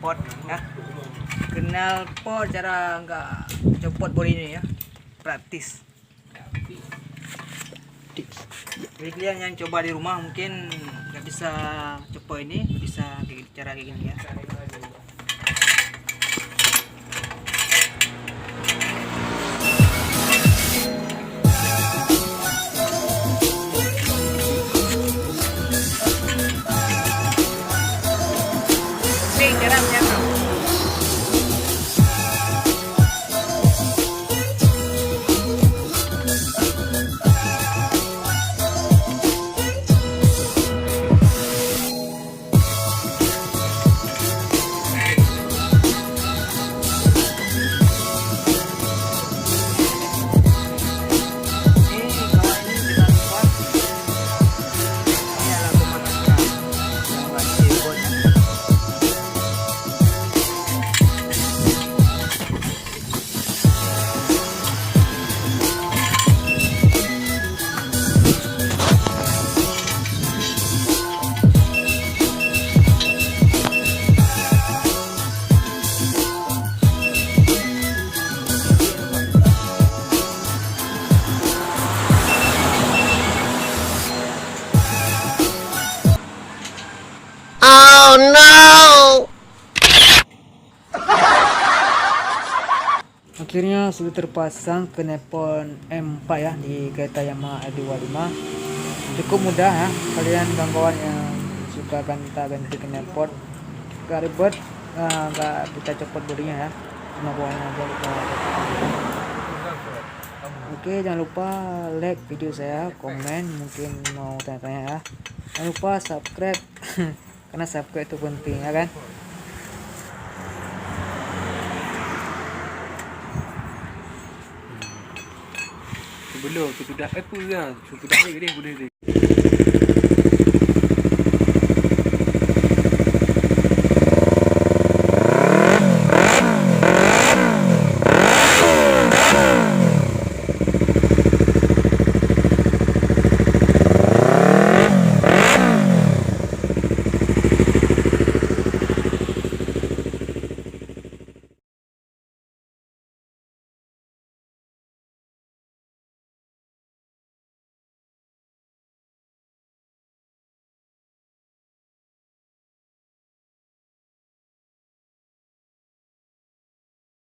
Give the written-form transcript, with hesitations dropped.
knalpot ya. Knalpot cara nggak copot bodi ini ya, praktis. Bagi kalian yang coba di rumah mungkin nggak bisa copot ini, bisa cara kayak gini ya. Caranya bro. Oh no! Akhirnya sudah terpasang knalpot M4 ya di kereta Yamaha R25. Cukup mudah ya, kalian kawan-kawan yang suka ganti knalpot gak ribet, gak kita copot bodinya ya, cuma bawahnya aja kita. Oke, jangan lupa like video saya, komen, mungkin mau tanya-tanya ya. Jangan lupa subscribe karena subscribe itu penting ya kan. Belum, sudah Apple dah. Sudah ni dia boleh.